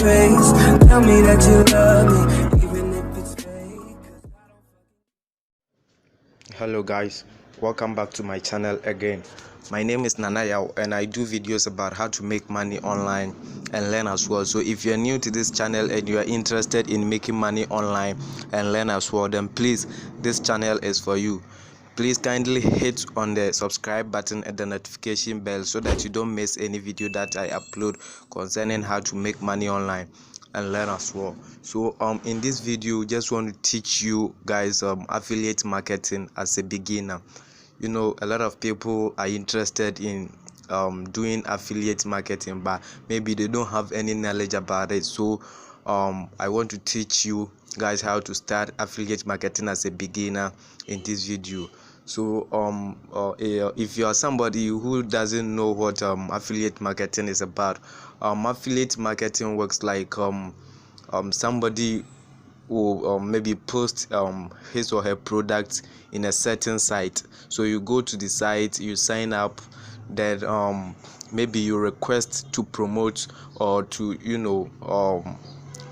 face. Tell me that you love me, even if it's fake. Hello guys, welcome back to my channel again. My name is Nanayao and I do videos about how to make money online and learn as well. So if you're new to this channel and you are interested in making money online and learn as well, then please, this channel is for you. Please kindly hit on the subscribe button and the notification bell so that you don't miss any video that I upload concerning how to make money online and learn as well. So in this video, just want to teach you guys affiliate marketing as a beginner. You know, a lot of people are interested in doing affiliate marketing, but maybe they don't have any knowledge about it. So I want to teach you guys how to start affiliate marketing as a beginner in this video. So if you are somebody who doesn't know what affiliate marketing is about, affiliate marketing works like somebody will maybe post his or her product in a certain site. So you go to the site, you sign up, then maybe you request to promote or to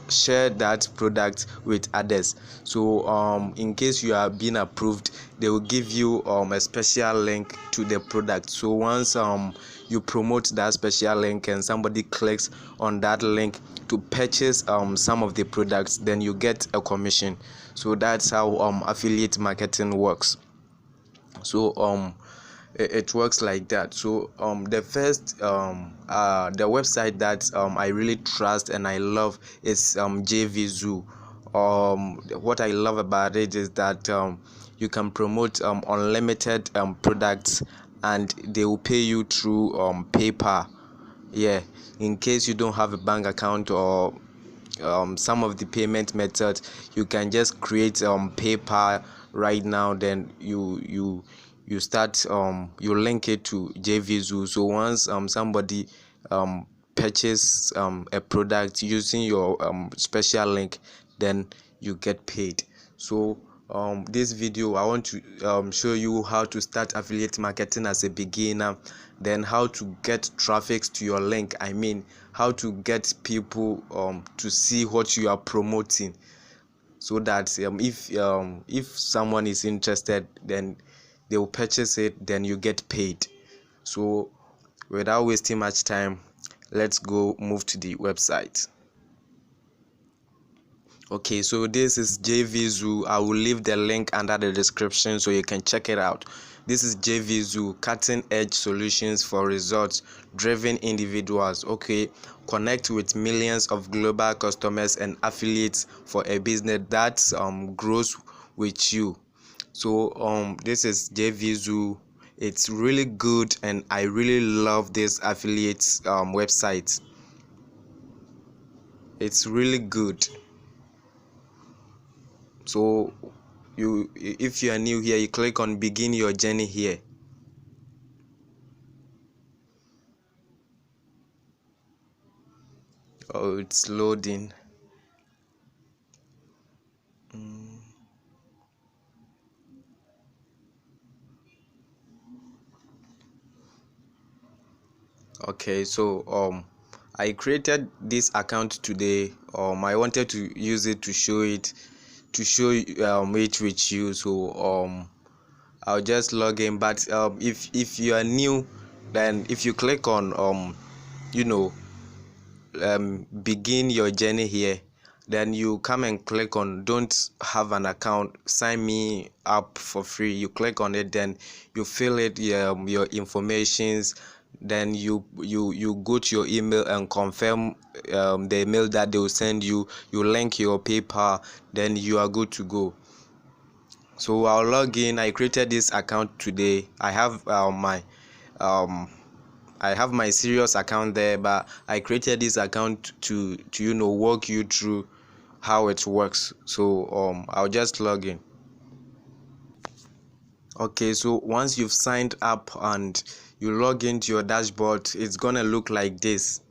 share that product with others. So in case you are being approved, they will give you a special link to the product. So once you promote that special link and somebody clicks on that link to purchase some of the products, then you get a commission. So that's how affiliate marketing works. So it works like that. So the first the website that I really trust and I love is JvZoo. What I love about it is that you can promote unlimited products and they will pay you through PayPal. Yeah, in case you don't have a bank account or some of the payment methods, you can just create PayPal right now. Then you start you link it to JvZoo. So once somebody purchase a product using your special link, then you get paid. So this video I want to show you how to start affiliate marketing as a beginner, then how to get traffic to your link. I mean, how to get people to see what you are promoting, so that if someone is interested, then they will purchase it, then you get paid. So without wasting much time, let's go move to the website. Okay, so this is JvZoo. I will leave the link under the description so you can check it out. This is JvZoo, cutting edge solutions for results driven individuals. Okay, connect with millions of global customers and affiliates for a business that grows with you. So this is JvZoo. It's really good and I really love this affiliates website. It's really good. So if you are new here, you click on begin your journey here. Oh, it's loading. Okay, so I created this account today. I wanted to use it to show it with you. So I'll just log in. But if you are new, then if you click on begin your journey here, then you come and click on don't have an account, sign me up for free. You click on it, then you fill it your informations, then you go to your email and confirm the email that they will send you. You link your PayPal, then you are good to go. So I'll log in. I created this account today. I have my serious account there, but I created this account to walk you through how it works. So I'll just log in. Okay, so once you've signed up and you log into your dashboard, it's gonna look like this.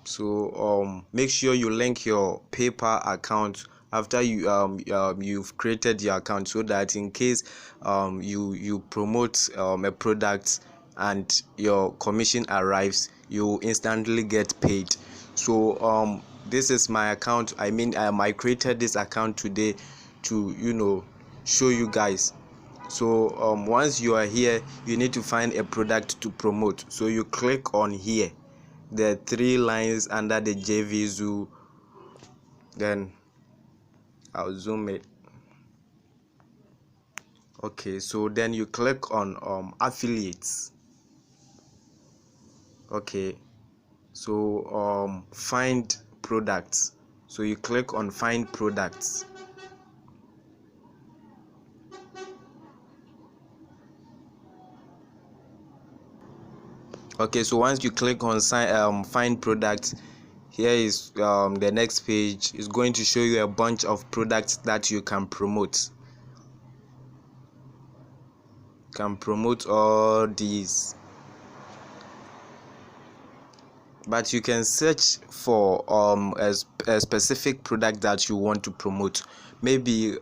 So make sure you link your PayPal account after you've created your account, so that in case you promote a product and your commission arrives, you instantly get paid. So this is my account. I created this account today to show you guys. So once you are here, you need to find a product to promote. So you click on here, the three lines under the JvZoo, then I'll zoom it. Okay, so then you click on affiliates. Okay, so find products. So you click on find products. Okay, so once you click on find products, here is the next page. Is going to show you a bunch of products that you can promote. Can promote all these, but you can search for a specific product that you want to promote. Maybe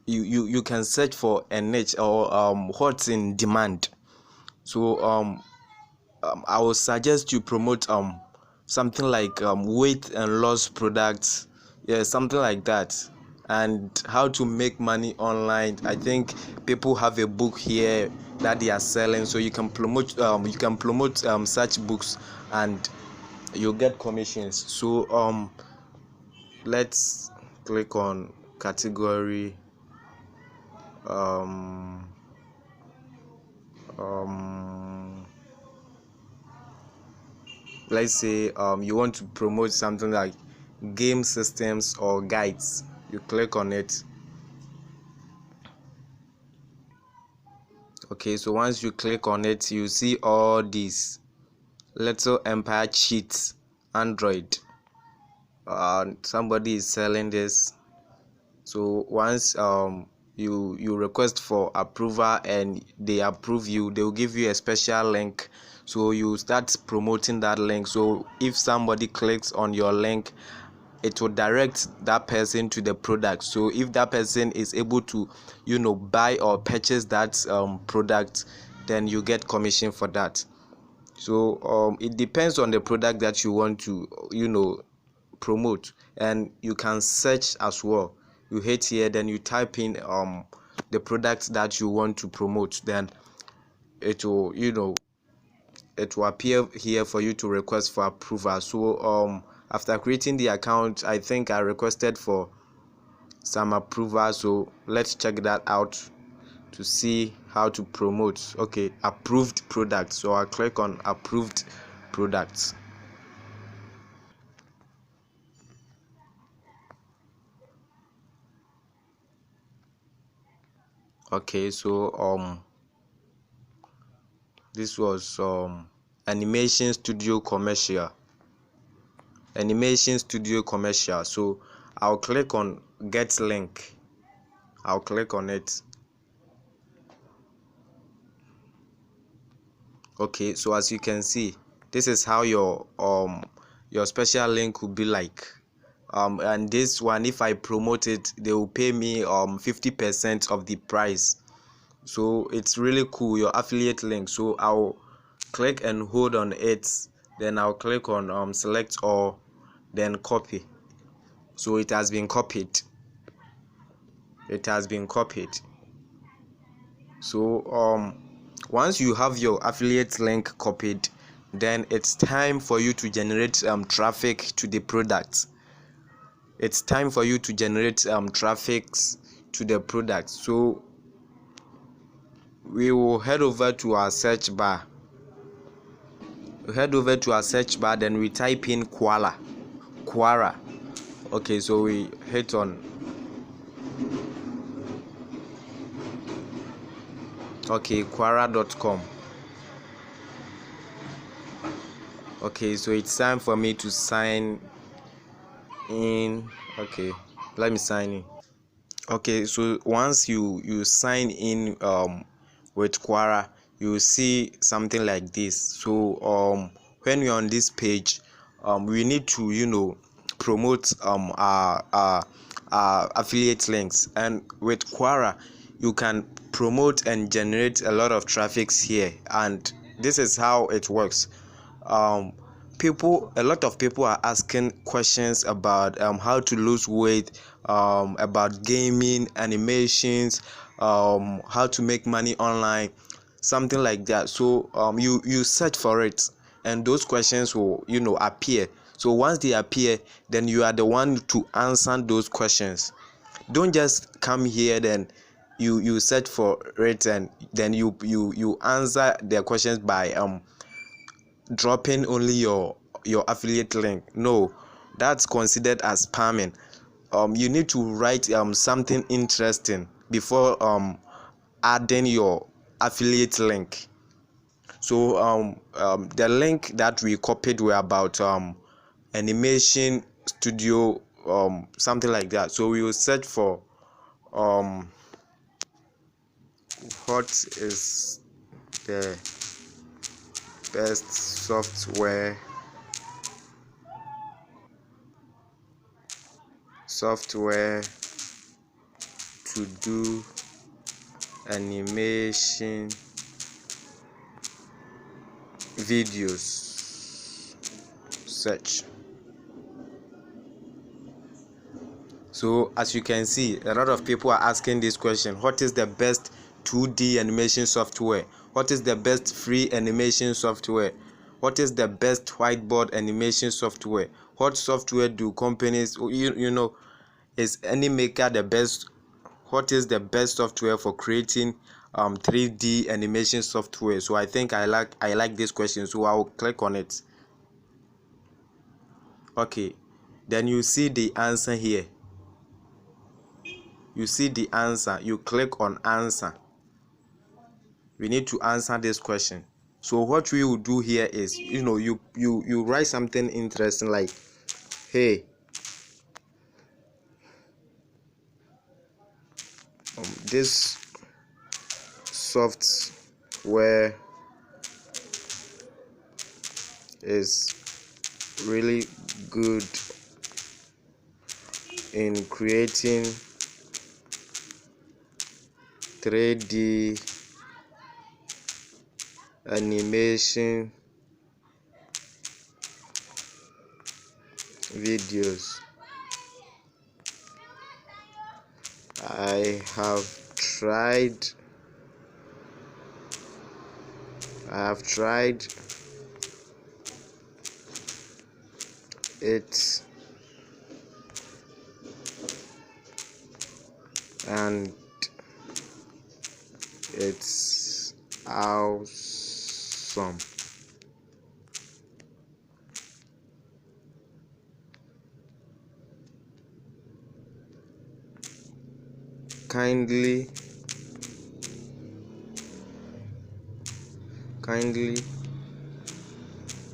you can search for a niche or what's in demand. So I would suggest you promote something like weight and loss products, yeah, something like that. And how to make money online. I think people have a book here that they are selling, so you can promote such books and you get commissions. So let's click on category. Let's say you want to promote something like game systems or guides. You click on it. Okay, so once you click on it, you see all these Little Empire Cheats Android. Somebody is selling this. So once you request for approval and they approve you, they will give you a special link. So you start promoting that link. So if somebody clicks on your link, it will direct that person to the product. So if that person is able to buy or purchase that product, then you get commission for that. So it depends on the product that you want to promote, and you can search as well. You hit here, then you type in the product that you want to promote, then it will appear here for you to request for approval. So after creating the account, I think I requested for some approval, so let's check that out to see how to promote. Okay, approved products. So I'll click on approved products. Okay, so this was animation studio commercial. So I'll click on get link. I'll click on it. Okay, so as you can see, this is how your special link will be like. And this one, if I promote it, they will pay me 50% of the price. So it's really cool, your affiliate link. So I'll click and hold on it, then I'll click on select all, then copy. So it has been copied. So once you have your affiliate link copied, then it's time for you to generate traffic to the product. So we will head over to our search bar. Then we type in Quora. Okay, so we hit on Quora.com. Okay, so it's time for me to sign in. Okay, let me sign in. Okay, so once you sign in with Quora, you see something like this. So when you're on this page, we need to promote our affiliate links, and with Quora you can promote and generate a lot of traffics here, and this is how it works. um a lot of people are asking questions about how to lose weight, about gaming, animations, how to make money online, something like that. So you search for it, and those questions will appear. So once they appear, then you are the one to answer those questions. Don't just come here, then you search for it, and then you answer their questions by dropping only your affiliate link. No, that's considered as spamming. You need to write something interesting before adding your affiliate link. So the link that we copied were about animation studio, something like that. So we will search for um what is the best software to do animation videos. Search. So as you can see, a lot of people are asking this question: what is the best 2D animation software? What is the best free animation software? What is the best whiteboard animation software? What software do companies, is any maker the best? What is the best software for creating 3D animation software? So I think I like this question, so I will click on it. Okay, then you see the answer here. You see the answer. You click on answer. We need to answer this question. So what we will do here is, you write something interesting like, hey, this software is really good in creating 3D animation videos. I have tried it, and it's awesome. Kindly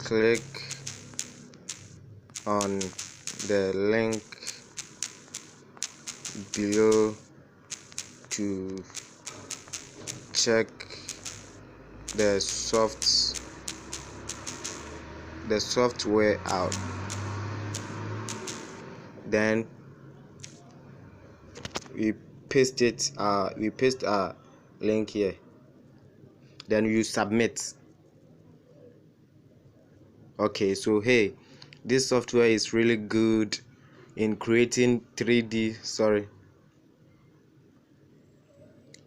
click on the link below to check the software out. Then we paste our link here. Then you submit. Okay, so hey, this software is really good in creating 3D.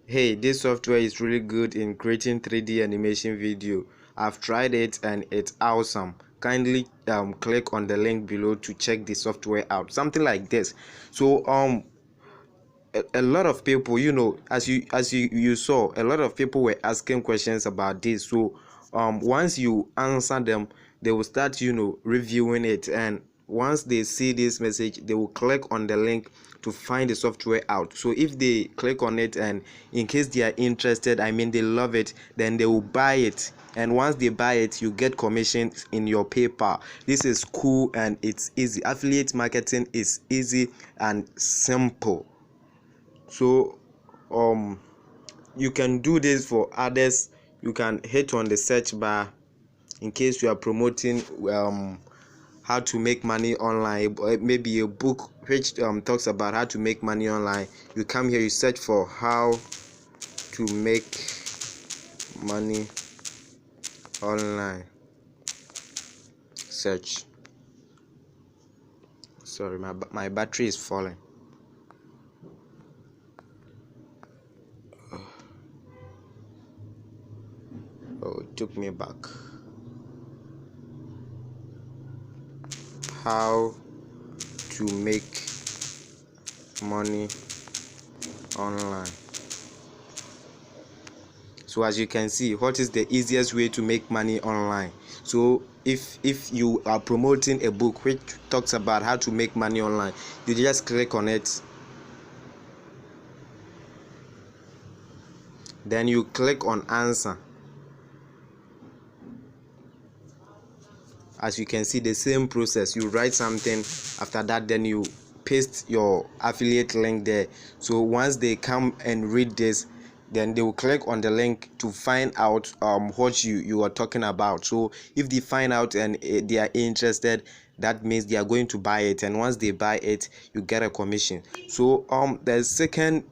Hey, this software is really good in creating 3D animation video. I've tried it and it's awesome. Kindly click on the link below to check the software out. Something like this. So a lot of people, as you saw, a lot of people were asking questions about this. So once you answer them, they will start reviewing it, and once they see this message, they will click on the link to find the software out. So if they click on it, and in case they are interested, they love it, then they will buy it. And once they buy it, you get commission in your PayPal. This is cool and it's easy. Affiliate marketing is easy and simple. So you can do this for others. You can hit on the search bar in case you are promoting how to make money online, maybe a book which talks about how to make money online. You come here, you search for how to make money online. Search. Sorry, my battery is falling. Oh, it took me back. How to make money online. So as you can see, what is the easiest way to make money online? So if you are promoting a book which talks about how to make money online, you just click on it, then you click on answer. As you can see, the same process. You write something, after that then you paste your affiliate link there. So once they come and read this, then they will click on the link to find out what you are talking about. So if they find out and they are interested, that means they are going to buy it, and once they buy it, you get a commission. So the second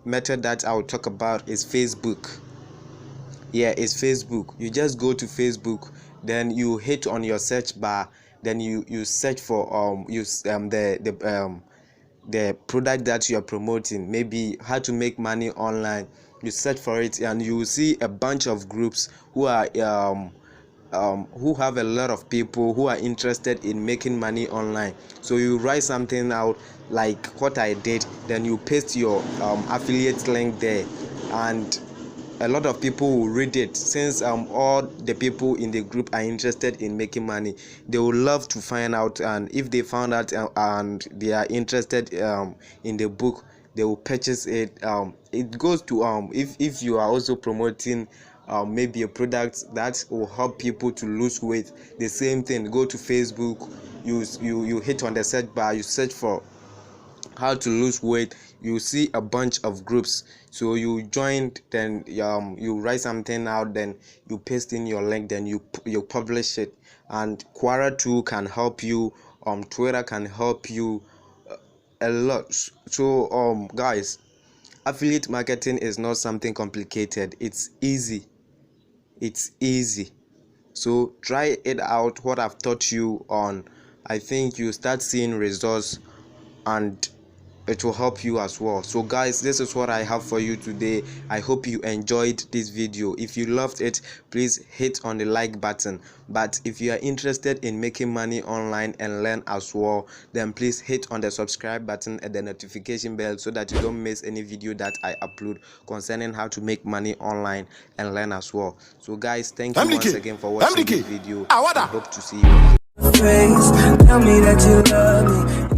method that I'll talk about is Facebook. Yeah, it's Facebook. You just go to Facebook, then you hit on your search bar, then you search for the product that you are promoting, maybe how to make money online. You search for it and you will see a bunch of groups who are who have a lot of people who are interested in making money online. So you write something out like what I did, then you paste your affiliate link there, and a lot of people will read it. Since all the people in the group are interested in making money, they would love to find out, and if they found out and they are interested in the book, they will purchase it. It goes to if you are also promoting maybe a product that will help people to lose weight, the same thing. Go to Facebook, you hit on the search bar, you search for how to lose weight, you see a bunch of groups. So you join, then you write something out, then you paste in your link, then you publish it. And Quora too can help you, Twitter can help you a lot. So guys, affiliate marketing is not something complicated. It's easy. So try it out, what I've taught you on. I think you start seeing results, and it will help you as well. So guys, this is what I have for you today. I hope you enjoyed this video. If you loved it, please hit on the like button. But if you are interested in making money online and learn as well, then please hit on the subscribe button and the notification bell so that you don't miss any video that I upload concerning how to make money online and learn as well. So guys, thank you once again for watching this video. I hope to see you. Face, tell me that you love me.